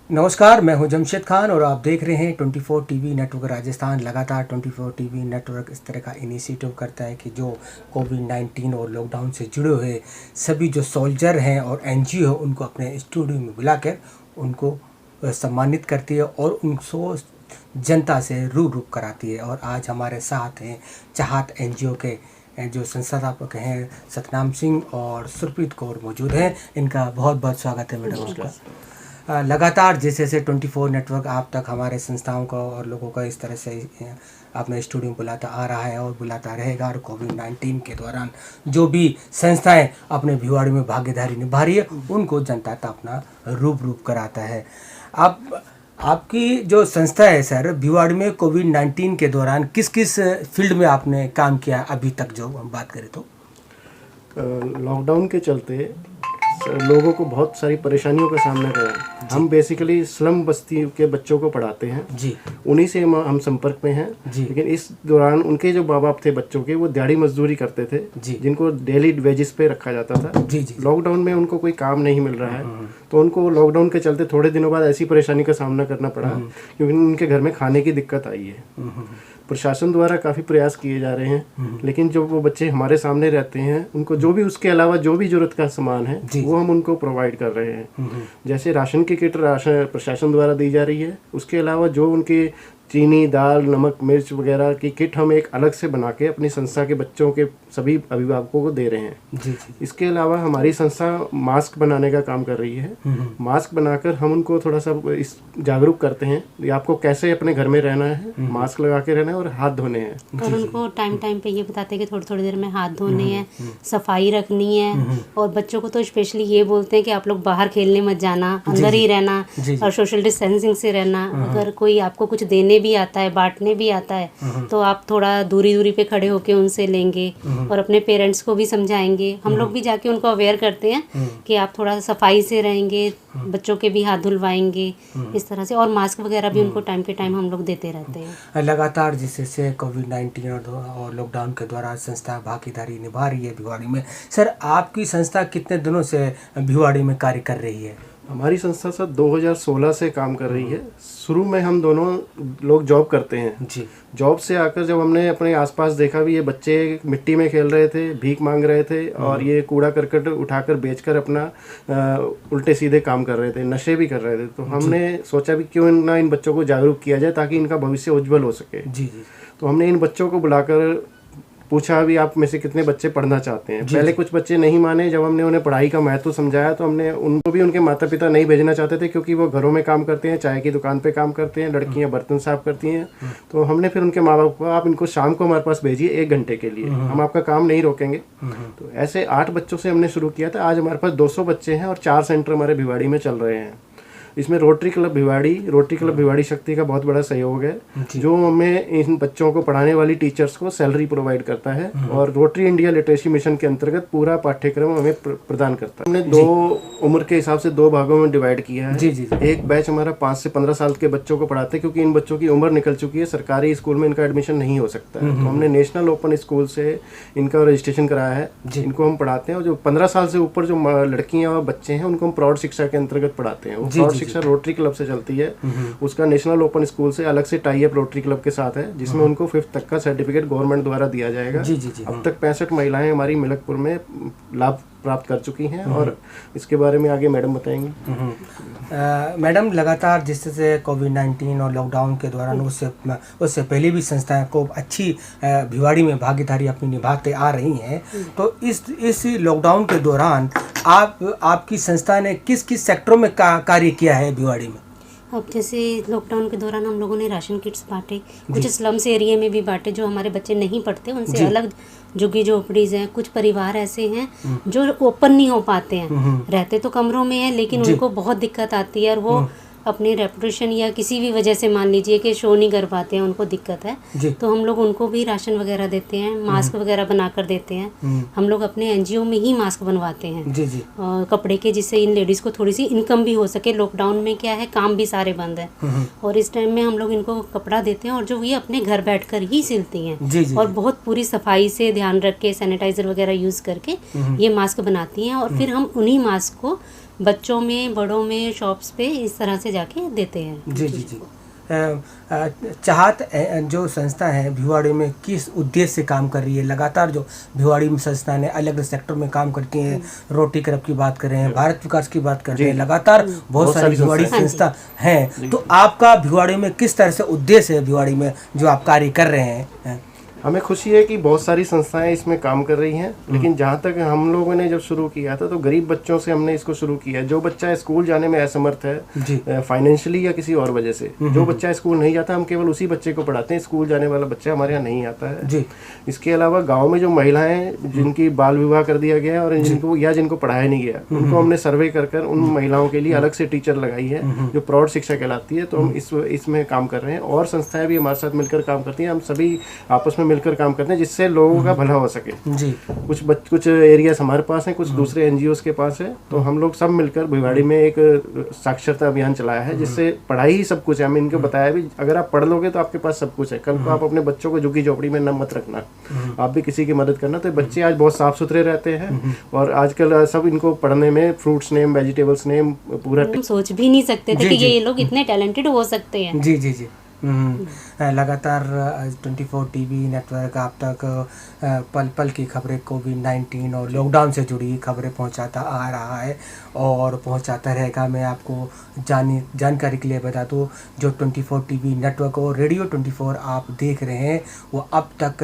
नमस्कार, मैं हूं जमशेद खान और आप देख रहे हैं 24 टीवी नेटवर्क राजस्थान। लगातार 24 टीवी नेटवर्क इस तरह का इनिशिएटिव करता है कि जो कोविड-19 और लॉकडाउन से जुड़े हुए सभी जो सोल्जर हैं और एनजीओ उनको अपने स्टूडियो में बुलाकर उनको सम्मानित करती है और उनको जनता से रूबरू कराती है। और आज हमारे साथ हैं चाहत एनजीओ के जो संस्थापक हैं सतनाम सिंह और सुरप्रीत कौर मौजूद हैं। इनका बहुत बहुत स्वागत है मैडम आपका। लगातार जैसे जैसे 24 नेटवर्क आप तक हमारे संस्थाओं को और लोगों को इस तरह से अपने स्टूडियो में बुलाता आ रहा है और बुलाता रहेगा। और कोविड-19 के दौरान जो भी संस्थाएं अपने भिवाड़ी में भागीदारी निभा रही है उनको जनता तक अपना रूप कराता है। आपकी जो संस्था है सर, भिवाड़ी में कोविड-19 के दौरान किस किस फील्ड में आपने काम किया अभी तक, जो हम बात करें तो? लॉकडाउन के चलते लोगों को बहुत सारी परेशानियों का सामना करा। हम बेसिकली स्लम बस्ती के बच्चों को पढ़ाते हैं जी, उन्हीं से हम संपर्क में हैं जी। लेकिन इस दौरान उनके जो माँ बाप थे बच्चों के, वो दिहाड़ी मजदूरी करते थे जी, जिनको डेली वेजेस पे रखा जाता था जी जी। लॉकडाउन में उनको कोई काम नहीं मिल रहा है तो उनको लॉकडाउन के चलते थोड़े दिनों बाद ऐसी परेशानी का सामना करना पड़ा क्योंकि उनके घर में खाने की दिक्कत आई है। प्रशासन द्वारा काफ़ी प्रयास किए जा रहे हैं, लेकिन जो वो बच्चे हमारे सामने रहते हैं उनको जो भी उसके अलावा जो भी जरूरत का सामान है वो हम उनको प्रोवाइड कर रहे हैं। जैसे राशन की किट प्रशासन द्वारा दी जा रही है, उसके अलावा जो उनके चीनी, दाल, नमक, मिर्च वगैरह की किट हम एक अलग से बना के अपनी संस्था के बच्चों के सभी अभिभावकों को दे रहे हैं जी जी। इसके अलावा हमारी संस्था मास्क बनाने का काम कर रही है। मास्क बनाकर हम उनको थोड़ा सा इस जागरूक करते हैं कि आपको कैसे अपने घर में रहना है, मास्क लगा के रहना है और हाथ धोने हैं। और उनको टाइम टाइम पे ये बताते हैं कि थोड़ी थोड़ी देर में हाथ धोने हैं, सफाई रखनी है। और बच्चों को तो स्पेशली ये बोलते हैं कि आप लोग बाहर खेलने मत जाना, अंदर ही रहना और सोशल डिस्टेंसिंग से रहना। अगर कोई आपको कुछ देने भी आता है, बांटने भी आता है, तो आप थोड़ा दूरी पे खड़े होके उनसे लेंगे और अपने पेरेंट्स को भी समझाएंगे। हम लोग भी जाके उनको अवेयर करते हैं कि आप थोड़ा सफाई से रहेंगे, बच्चों के भी हाथ धुलवाएंगे इस तरह से। और मास्क वगैरह भी उनको टाइम के टाइम हम लोग देते रहते हैं। लगातार जिससे कोविड-19 और लॉकडाउन के दौरान संस्था भागीदारी निभा रही है भिवाड़ी में। सर, आपकी संस्था कितने दिनों से भिवाड़ी में कार्य कर रही है? हमारी संस्था सर 2016 से काम कर रही है। शुरू में हम दोनों लोग जॉब करते हैं जी। जॉब से आकर जब हमने अपने आसपास देखा भी ये बच्चे मिट्टी में खेल रहे थे, भीख मांग रहे थे और ये कूड़ा करकट उठाकर बेचकर अपना उल्टे सीधे काम कर रहे थे, नशे भी कर रहे थे, तो हमने सोचा भी क्यों ना इन बच्चों को जागरूक किया जाए ताकि इनका भविष्य उज्जवल हो सके जी जी। तो हमने इन बच्चों को बुलाकर पूछा भी आप में से कितने बच्चे पढ़ना चाहते हैं। पहले कुछ बच्चे नहीं माने। जब हमने उन्हें पढ़ाई का महत्व समझाया तो हमने उनको भी, उनके माता पिता नहीं भेजना चाहते थे क्योंकि वो घरों में काम करते हैं, चाय की दुकान पे काम करते हैं, लड़कियां बर्तन साफ करती हैं। तो हमने फिर उनके माँ बाप को, आप इनको शाम को हमारे पास भेजिए 1 घंटे के लिए, हम आपका काम नहीं रोकेंगे। तो ऐसे 8 बच्चों से हमने शुरू किया था। आज हमारे पास 200 बच्चे हैं और 4 सेंटर हमारे भिवाड़ी में चल रहे हैं। इसमें रोटरी क्लब भिवाड़ी शक्ति का बहुत बड़ा सहयोग है, जो हमें इन बच्चों को पढ़ाने वाली टीचर्स को सैलरी प्रोवाइड करता है और रोटरी इंडिया लिटरेसी मिशन के अंतर्गत पूरा पाठ्यक्रम हमें प्रदान करता है। हमने 2 उम्र के हिसाब से 2 भागों में डिवाइड किया है जी जी। एक बैच हमारा 5 से 15 साल के बच्चों को पढ़ाते हैं क्योंकि इन बच्चों की उम्र निकल चुकी है, सरकारी स्कूल में इनका एडमिशन नहीं हो सकता है। तो हमने नेशनल ओपन स्कूल से इनका रजिस्ट्रेशन कराया है, इनको हम पढ़ाते हैं। और जो 15 साल से ऊपर जो लड़कियां और बच्चे हैं उनको हम प्रौढ़ शिक्षा के अंतर्गत पढ़ाते हैं। वो प्रौढ़ शिक्षा रोटरी क्लब से चलती है, उसका नेशनल ओपन स्कूल से अलग से टाई अप रोटरी क्लब के साथ है, जिसमें उनको 5th तक का सर्टिफिकेट गवर्नमेंट द्वारा दिया जाएगा जी जी जी। अब तक 65 महिलाएं हमारी मिलकपुर में लाभ प्राप्त कर चुकी हैं और इसके बारे में आगे मैडम बताएंगी। मैडम, लगातार जिससे कोविड-19 और लॉकडाउन के दौरान उससे पहले भी संस्थाएं को अच्छी भिवाड़ी में भागीदारी अपनी निभाते आ रही हैं, तो इस लॉकडाउन के दौरान आपकी संस्था ने किस किस सेक्टरों में कार्य किया है भिवाड़ी में? अब जैसे लॉकडाउन के दौरान हम लोगों ने राशन किट्स बांटे, कुछ स्लम्स एरिया में भी बांटे, जो हमारे बच्चे नहीं पढ़ते उनसे अलग झुग्गी झोपड़ीज हैं। कुछ परिवार ऐसे हैं जो ओपन नहीं हो पाते हैं, रहते तो कमरों में हैं लेकिन उनको बहुत दिक्कत आती है और वो अपनी रेपुटेशन या किसी भी वजह से मान लीजिए कि शो नहीं कर पाते हैं, उनको दिक्कत है, तो हम लोग उनको भी राशन वगैरह देते हैं, मास्क वगैरह बनाकर देते हैं। हम लोग अपने एनजीओ में ही मास्क बनवाते हैं जी जी। कपड़े के, जिससे इन लेडीज़ को थोड़ी सी इनकम भी हो सके। लॉकडाउन में क्या है, काम भी सारे बंद है और इस टाइम में हम लोग इनको कपड़ा देते हैं और जो ये अपने घर बैठकर ही सिलती हैं और बहुत पूरी सफाई से ध्यान रख के सैनिटाइजर वगैरह यूज़ करके ये मास्क बनाती हैं और फिर हम उन्हीं मास्क को बच्चों में, बड़ों में, शॉप्स पे इस तरह से जाके देते हैं। जी जी जी। चाहत जो संस्था है भिवाड़ी में किस उद्देश्य से काम कर रही है? लगातार जो भिवाड़ी में संस्था ने अलग अलग सेक्टर में काम करती हैं, रोटी क्लब की बात कर रहे हैं, भारत विकास की बात करते हैं, लगातार बहुत सारी भिवाड़ी संस्था हैं। तो आपका भिवाड़ी में किस तरह से उद्देश्य है, भिवाड़ी में जो आप कार्य कर रहे हैं? हमें खुशी है कि बहुत सारी संस्थाएं इसमें काम कर रही हैं, लेकिन जहाँ तक हम लोगों ने जब शुरू किया था तो गरीब बच्चों से हमने इसको शुरू किया। जो बच्चा स्कूल जाने में असमर्थ है फाइनेंशियली या किसी और वजह से, जो बच्चा स्कूल नहीं जाता, हम केवल उसी बच्चे को पढ़ाते हैं। स्कूल जाने वाला बच्चा हमारे यहाँ नहीं आता है जी। इसके अलावा गाँव में जो महिलाएं जिनकी बाल विवाह कर दिया गया है और जिनको पढ़ाया नहीं गया, उनको हमने सर्वे कर उन महिलाओं के लिए अलग से टीचर लगाई है जो प्रौढ़ शिक्षा कहलाती है। तो हम इसमें काम कर रहे हैं और संस्थाएं भी हमारे साथ मिलकर काम करती हैं। हम सभी आपस में मिलकर काम करते हैं जिससे लोगों का भला हो सके जी। कुछ एरियाज हमारे पास हैं, कुछ दूसरे एनजीओस के पास है, तो हम लोग सब मिलकर भिवाड़ी में एक साक्षरता अभियान चलाया है जिससे पढ़ाई ही सब कुछ है। हमने इनको बताया भी अगर आप पढ़ लोगे तो आपके पास सब कुछ है। कल को आप अपने बच्चों को झुग्गी झोपड़ी में न मत रखना, आप भी किसी की मदद करना। तो बच्चे आज बहुत साफ सुथरे रहते हैं और आजकल सब इनको पढ़ने में फ्रूट्स नेम, वेजिटेबल्स नेम पूरा हम सोच भी नहीं सकते थे कि ये लोग इतने टैलेंटेड हो सकते हैं। जी जी जी। लगातार 24 टीवी नेटवर्क आप तक पल पल की खबरें, कोविड-19 और लॉकडाउन से जुड़ी खबरें पहुंचाता आ रहा है और पहुंचाता रहेगा। मैं आपको जानकारी के लिए बता दूं, जो 24 टीवी नेटवर्क और रेडियो 24 आप देख रहे हैं, वो अब तक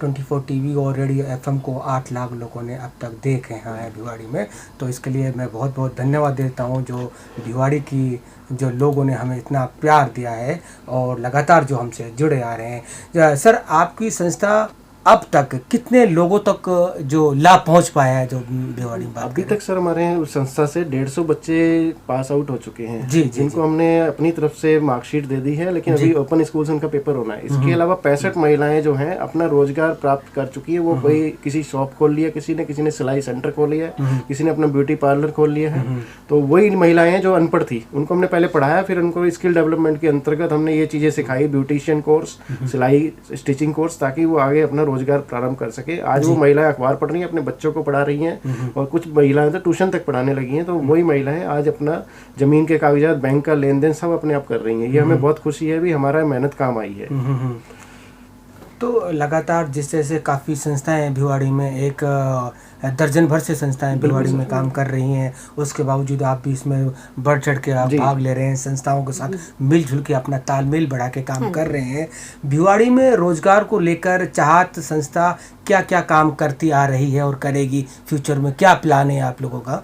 24 टीवी और रेडियो एफएम को 8 लाख लोगों ने अब तक देखे हैं भिवाड़ी में। तो इसके लिए मैं बहुत बहुत धन्यवाद देता हूं जो भिवाड़ी की जो लोगों ने हमें इतना प्यार दिया है और लगातार जो हमसे जुड़े आ रहे हैं। सर, आपकी संस्था अब तक कितने लोगों तक जो लाभ पहुंच पाया है जो भिवाड़ी में? अभी तक सर हमारे संस्था से 150 बच्चे पास आउट हो चुके हैं जी, जिनको हमने अपनी तरफ से मार्कशीट दे दी है, लेकिन अभी ओपन स्कूल से उनका पेपर होना है। इसके अलावा 65 महिलाएं जो हैं अपना रोजगार प्राप्त कर चुकी है। वो कोई किसी शॉप खोल लिया, किसी ने सिलाई सेंटर खोल लिया है, किसी ने अपना ब्यूटी पार्लर खोल लिया है। तो वही महिलाएं जो अनपढ़ थी उनको हमने पहले पढ़ाया, फिर उनको स्किल डेवलपमेंट के अंतर्गत हमने ये चीजें सिखाई, ब्यूटिशियन कोर्स, सिलाई स्टिचिंग कोर्स, ताकि वो आगे अपना रोजगार प्रारंभ कर सके। आज वो महिलाएं अखबार पढ़ रही हैं, अपने बच्चों को पढ़ा रही हैं और कुछ महिलाएं तो ट्यूशन तक पढ़ाने लगी हैं। तो वही महिलाएं आज अपना जमीन के कागजात, बैंक का लेन देन सब अपने आप कर रही हैं। ये हमें बहुत खुशी है भी हमारा मेहनत काम आई है। तो लगातार जिस तरह से काफ़ी संस्थाएं भिवाड़ी में, एक दर्जन भर से संस्थाएं भिवाड़ी में काम कर रही हैं, उसके बावजूद आप भी इसमें बढ़ चढ़ के आप भाग ले रहे हैं, संस्थाओं के साथ मिलजुल के अपना तालमेल बढ़ा के काम कर रहे हैं। भिवाड़ी में रोजगार को लेकर चाहत संस्था क्या क्या काम करती आ रही है और करेगी? फ्यूचर में क्या प्लान है आप लोगों का?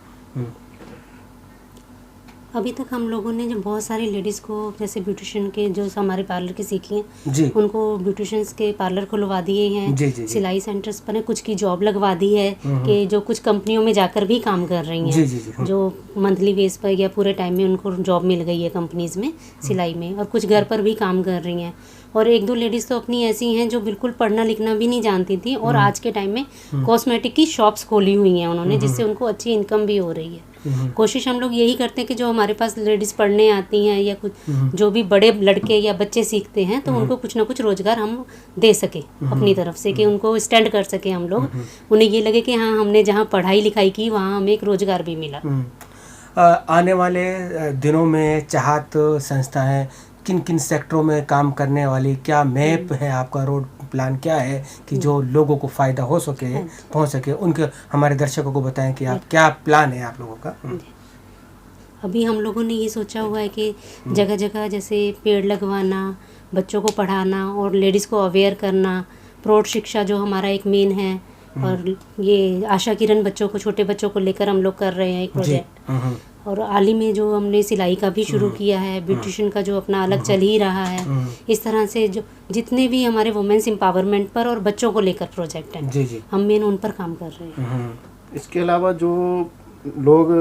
अभी तक हम लोगों ने जो बहुत सारी लेडीज़ को, जैसे ब्यूटिशियन के जो हमारे पार्लर की सीखी हैं, उनको ब्यूटिशियंस के पार्लर खुलवा दिए हैं। सिलाई सेंटर्स पर कुछ की जॉब लगवा दी है कि जो कुछ कंपनियों में जाकर भी काम कर रही हैं, जो मंथली बेस पर या पूरे टाइम में उनको जॉब मिल गई है कंपनीज में सिलाई में, और कुछ घर पर भी काम कर रही हैं। और 1-2 लेडीज़ तो अपनी ऐसी हैं जो बिल्कुल पढ़ना लिखना भी नहीं जानती थी और आज के टाइम में कॉस्मेटिक की शॉप्स खोली हुई हैं उन्होंने, जिससे उनको अच्छी इनकम भी हो रही है। कोशिश हम लोग यही करते हैं कि जो हमारे पास लेडीज़ पढ़ने आती हैं या कुछ जो भी बड़े लड़के या बच्चे सीखते हैं, तो उनको कुछ ना कुछ रोज़गार हम दे सके अपनी तरफ से, कि उनको स्टैंड कर सके हम लोग। उन्हें ये लगे कि हाँ, हमने जहाँ पढ़ाई लिखाई की वहाँ हमें एक रोज़गार भी मिला। आने वाले दिनों में चाहत संस्थाएं किन किन सेक्टरों में काम करने वाली, क्या मैप है आपका, रोड प्लान क्या है कि जो लोगों को फ़ायदा हो सके, पहुंच सके? उनके हमारे दर्शकों को बताएं कि आप क्या प्लान है आप लोगों का? अभी हम लोगों ने ये सोचा हुआ है कि जगह जगह जैसे पेड़ लगवाना, बच्चों को पढ़ाना और लेडीज़ को अवेयर करना, प्रौढ़ शिक्षा जो हमारा एक मेन है, और ये आशा किरण बच्चों को, छोटे बच्चों को लेकर हम लोग कर रहे हैं एक प्रोजेक्ट। और हाल ही में जो हमने सिलाई का भी शुरू किया है, ब्यूटिशियन का जो अपना अलग चल ही रहा है। इस तरह से जो जितने भी हमारे वुमेन्स एम्पावरमेंट पर और बच्चों को लेकर प्रोजेक्ट हैं, हम मेन उन पर काम कर रहे हैं। इसके अलावा जो लोग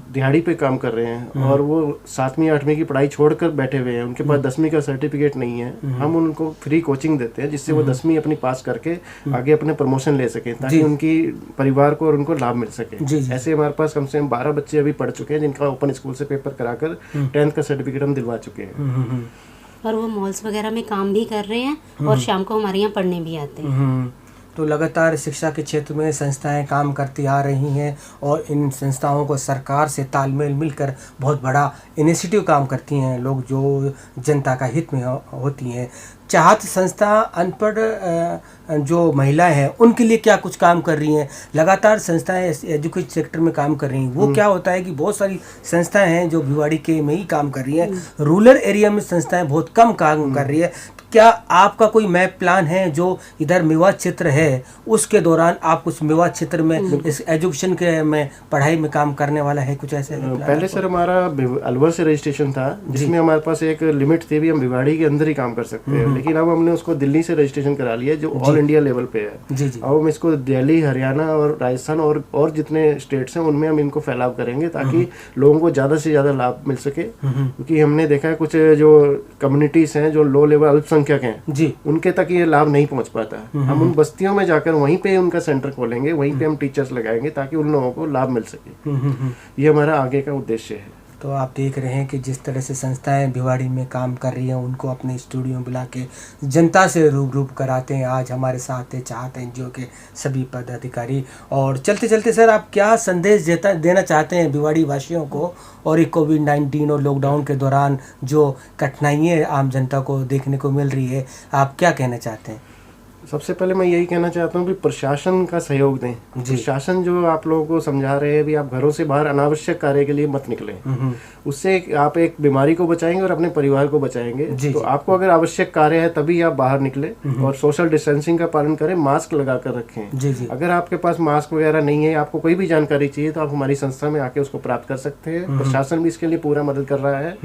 दिहाड़ी पे काम कर रहे हैं और वो 7वीं 8वीं की पढ़ाई छोड़कर बैठे हुए हैं, उनके पास 10वीं का सर्टिफिकेट नहीं है, हम उनको फ्री कोचिंग देते हैं जिससे वो 10वीं अपनी पास करके आगे अपने प्रमोशन ले सकें, ताकि उनकी परिवार को और उनको लाभ मिल सके। ऐसे हमारे पास कम से कम 12 बच्चे अभी पढ़ चुके हैं जिनका ओपन स्कूल से पेपर कराकर 10th का सर्टिफिकेट हम दिलवा चुके हैं। और वो मॉल्स वगैरह में काम भी कर रहे हैं और शाम को हमारे यहाँ पढ़ने भी आते हैं। तो लगातार शिक्षा के क्षेत्र में संस्थाएं काम करती आ रही हैं और इन संस्थाओं को सरकार से तालमेल मिलकर बहुत बड़ा इनिशिएटिव काम करती हैं, लोग जो जनता का हित में होती हैं। चाहत संस्था अनपढ़ जो महिलाएं हैं उनके लिए क्या कुछ काम कर रही हैं? लगातार संस्थाएं एजुकेशन सेक्टर में काम कर रही हैं। वो क्या होता है कि बहुत सारी संस्थाएं हैं जो भिवाड़ी के में ही काम कर रही हैं, रूरल एरिया में संस्थाएं बहुत कम काम कर रही है। क्या आपका कोई मैप प्लान है जो इधर मेवात क्षेत्र है उसके दौरान आप कुछ मेवात क्षेत्र में इस एजुकेशन के में पढ़ाई में काम करने वाला है, कुछ ऐसे? पहले सर हमारा अलवर से रजिस्ट्रेशन था जिसमें हमारे पास एक लिमिट थी भी हम भिवाड़ी के अंदर ही काम कर सकते हैं, लेकिन अब हमने उसको दिल्ली से रजिस्ट्रेशन करा लिया जो ऑल इंडिया लेवल पे है। जी जी। अब हम इसको दिल्ली, हरियाणा और राजस्थान और जितने स्टेट्स हैं उनमें हम इनको फैलाव करेंगे ताकि लोगों को ज़्यादा से ज़्यादा लाभ मिल सके, क्योंकि हमने देखा है कुछ जो कम्युनिटीज़ हैं जो लो लेवल अल्पसंख्यक हैं जी, उनके तक ये लाभ नहीं पहुंच पाता। हम उन बस्तियों में जाकर वहीं पे उनका सेंटर खोलेंगे, वहीं पे हम टीचर्स लगाएंगे ताकि उन लोगों को लाभ मिल सके। ये हमारा आगे का उद्देश्य है। तो आप देख रहे हैं कि जिस तरह से संस्थाएं भिवाड़ी में काम कर रही हैं उनको अपने स्टूडियो में बुला के जनता से रूबरू कराते हैं। आज हमारे साथ है चाहत एनजीओ के सभी पदाधिकारी। और चलते चलते सर आप क्या संदेश देना चाहते हैं भिवाड़ी वासियों को और ये कोविड-19 और लॉकडाउन के दौरान जो कठिनाइयाँ आम जनता को देखने को मिल रही है, आप क्या कहना चाहते हैं? सबसे पहले मैं यही कहना चाहता हूँ कि प्रशासन का सहयोग दें। प्रशासन जो आप लोगों को समझा रहे हैं भी आप घरों से बाहर अनावश्यक कार्य के लिए मत निकलें, उससे आप एक बीमारी को बचाएंगे और अपने परिवार को बचाएंगे। तो आपको अगर आवश्यक कार्य है तभी आप बाहर निकले और सोशल डिस्टेंसिंग का पालन करें, मास्क लगा कर रखें। अगर आपके पास मास्क वगैरह नहीं है, आपको कोई भी जानकारी चाहिए तो आप हमारी संस्था में आके उसको प्राप्त कर सकते हैं। प्रशासन भी इसके लिए पूरा मदद कर रहा है।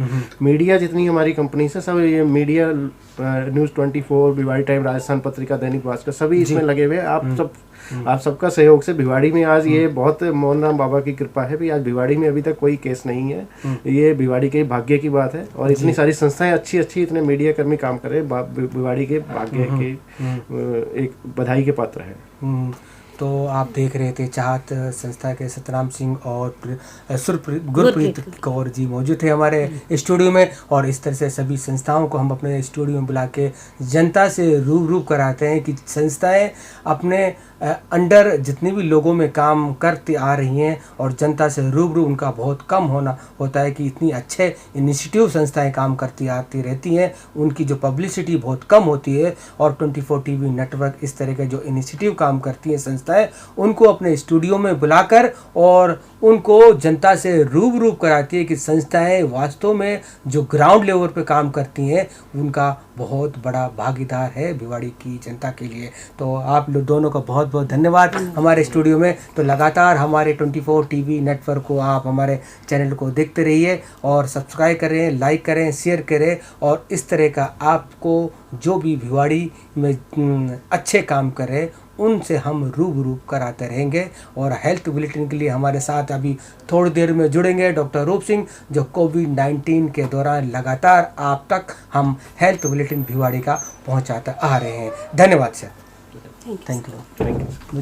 मीडिया जितनी हमारी कंपनी से सब ये media news 24, Bhiwadi time, Rajasthan Patrika, Dainik Bhaskar सभी इसमें लगे हुए। आप सबका सहयोग से भिवाड़ी में आज ये बहुत मोहन राम बाबा की कृपा है भी आज भिवाड़ी में अभी तक कोई केस नहीं है। ये भिवाड़ी के भाग्य की बात है और इतनी सारी संस्थाएं अच्छी इतने मीडिया कर्मी काम कर रहे हैं, भिवाड़ी के भाग्य के एक बधाई के पात्र है। तो आप देख रहे थे चाहत संस्था के सतराम सिंह और गुरप्रीत कौर जी मौजूद थे हमारे स्टूडियो में। और इस तरह से सभी संस्थाओं को हम अपने स्टूडियो में बुला के जनता से रूबरू कराते हैं कि संस्थाएं अपने अंडर जितने भी लोगों में काम करती आ रही हैं और जनता से रूबरू उनका बहुत कम होना होता है कि इतनी अच्छे इनिशिएटिव संस्थाएं काम करती आती रहती हैं, उनकी जो पब्लिसिटी बहुत कम होती है। और 24 टीवी नेटवर्क इस तरह के जो इनिशिएटिव काम करती हैं संस्थाएं उनको अपने स्टूडियो में बुलाकर और उनको जनता से रूबरू कराती है कि संस्थाएं वास्तव में जो ग्राउंड लेवल पे काम करती हैं उनका बहुत बड़ा भागीदार है भिवाड़ी की जनता के लिए। तो आप लोग दोनों का बहुत बहुत धन्यवाद हमारे स्टूडियो में। तो लगातार हमारे 24 टीवी नेटवर्क को आप हमारे चैनल को देखते रहिए और सब्सक्राइब करें, लाइक करें, शेयर करें। और इस तरह का आपको जो भी भिवाड़ी में अच्छे काम करें उनसे हम रूबरू कराते रहेंगे। और हेल्थ बुलेटिन के लिए हमारे साथ अभी थोड़ी देर में जुड़ेंगे डॉक्टर रूप सिंह, जो कोविड-19 के दौरान लगातार आप तक हम हेल्थ बुलेटिन भिवाड़ी का पहुंचाते आ रहे हैं। धन्यवाद sir. Thank you. Thank you.